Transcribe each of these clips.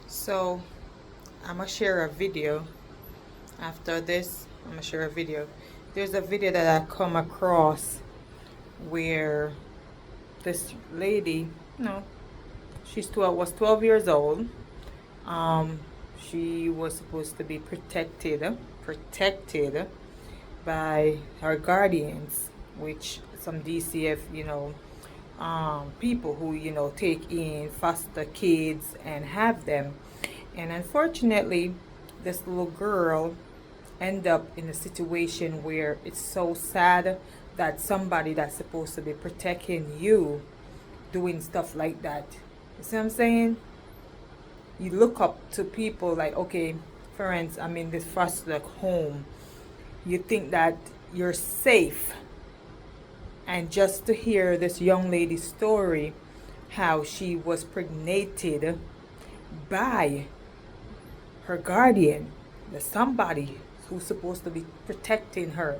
So I'm gonna share a video. After this, I'm gonna share a video. There's a video that I come across where this lady, was 12 years old. She was supposed to be protected by her guardians, which some DCF, people who, take in foster kids and have them. And unfortunately, this little girl end up in a situation where it's so sad that somebody that's supposed to be protecting you doing stuff like that. You see what I'm saying? You look up to people like, okay, for instance, I'm in this foster home. You think that you're safe. And just to hear this young lady's story, how she was impregnated by her guardian, somebody who's supposed to be protecting her,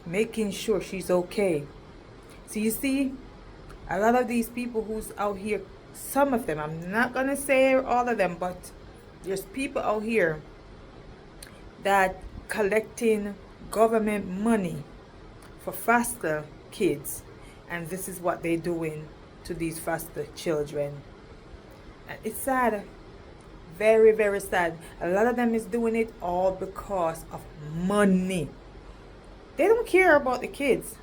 making sure she's okay. So you see, a lot of these people who's out here, some of them, I'm not going to say all of them, but there's people out here that collecting government money for foster kids, and this is what they're doing to these foster children. And it's sad, very, very sad. A lot of them is doing it all because of money. They don't care about the kids.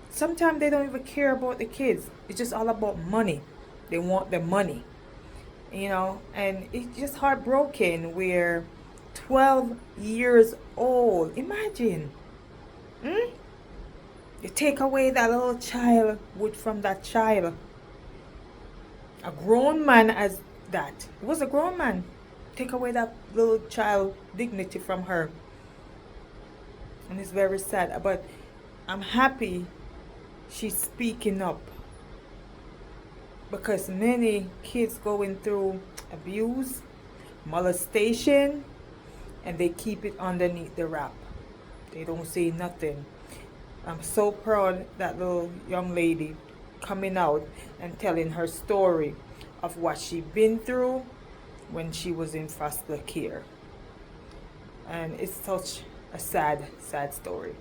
Sometimes they don't even care about the kids. It's just all about money. They want the money, and it's just heartbroken. We're 12 years old. Imagine. You take away that little child from that child. A grown man as that. It was a grown man. Take away that little child dignity from her. And it's very sad. But I'm happy she's speaking up. Because many kids going through abuse, molestation, and they keep it underneath the wrap. They don't say nothing. I'm so proud that little young lady coming out and telling her story of what she been through when she was in foster care. And it's such a sad, sad story.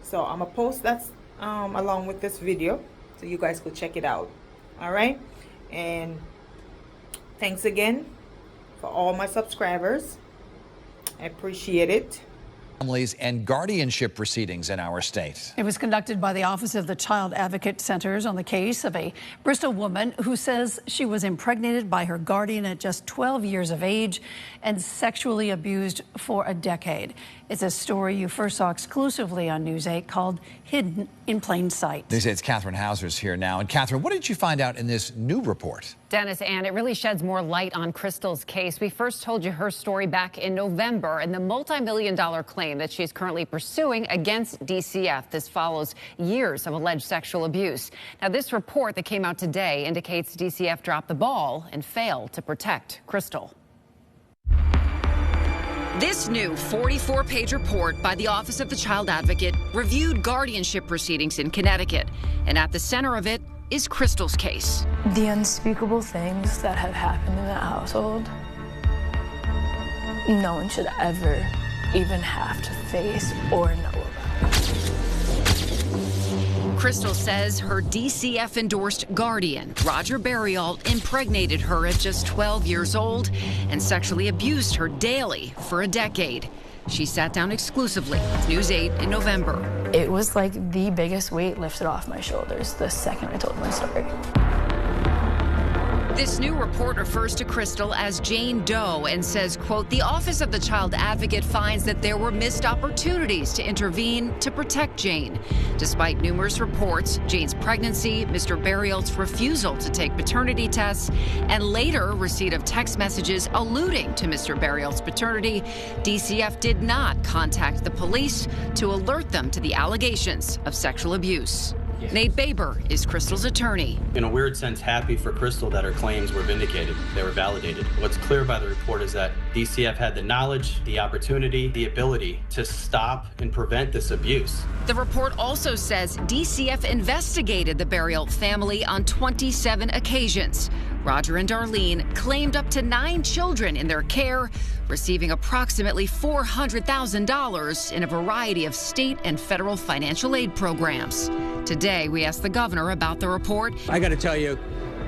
So I'm gonna post that along with this video so you guys could check it out. All right, and thanks again for all my subscribers. I appreciate it. Families and guardianship proceedings in our state. It was conducted by the Office of the Child Advocate Centers on the case of a Bristol woman who says she was impregnated by her guardian at just 12 years of age and sexually abused for a decade. It's a story you first saw exclusively on News 8 called Hidden in Plain Sight. News 8's Catherine Hauser's here now. And Catherine, what did you find out in this new report? Dennis, and it really sheds more light on Crystal's case. We first told you her story back in November and the multi-million-dollar claim that she's currently pursuing against DCF. This follows years of alleged sexual abuse. Now, this report that came out today indicates DCF dropped the ball and failed to protect Crystal. This new 44-page report by the Office of the Child Advocate reviewed guardianship proceedings in Connecticut, and at the center of it is Crystal's case. The unspeakable things that have happened in the household, no one should ever even have to face or know about. Crystal says her DCF-endorsed guardian, Roger Burial, impregnated her at just 12 years old and sexually abused her daily for a decade. She sat down exclusively with News 8 in November. It was like the biggest weight lifted off my shoulders the second I told my story. This new report refers to Crystal as Jane Doe and says, quote, the Office of the Child Advocate finds that there were missed opportunities to intervene to protect Jane. Despite numerous reports, Jane's pregnancy, Mr. Burial's refusal to take paternity tests, and later receipt of text messages alluding to Mr. Burial's paternity, DCF did not contact the police to alert them to the allegations of sexual abuse. Nate Baber is Crystal's attorney. In a weird sense, happy for Crystal that her claims were vindicated, they were validated. What's clear by the report is that DCF had the knowledge, the opportunity, the ability to stop and prevent this abuse. The report also says DCF investigated the Burial family on 27 occasions. Roger and Darlene claimed up to 9 children in their care, receiving approximately $400,000 in a variety of state and federal financial aid programs. Today, we asked the governor about the report. I got to tell you,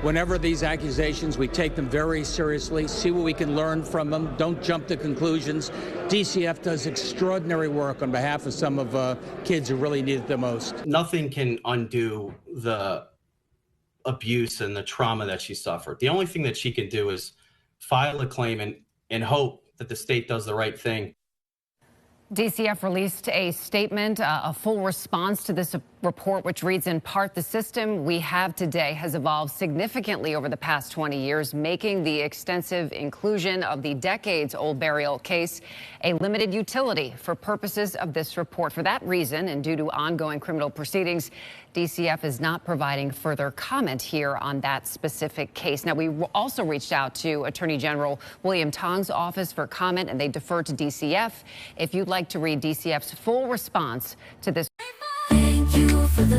whenever these accusations, we take them very seriously, see what we can learn from them, don't jump to conclusions. DCF does extraordinary work on behalf of some of kids who really need it the most. Nothing can undo the abuse and the trauma that she suffered. The only thing that she can do is file a claim and hope that the state does the right thing. DCF released a statement, a full response to this report, which reads in part, the system we have today has evolved significantly over the past 20 years, making the extensive inclusion of the decades-old burial case a limited utility for purposes of this report. For that reason, and due to ongoing criminal proceedings, DCF is not providing further comment here on that specific case. Now, we also reached out to Attorney General William Tong's office for comment, and they deferred to DCF. If you'd like to read DCF's full response to this. Thank you for the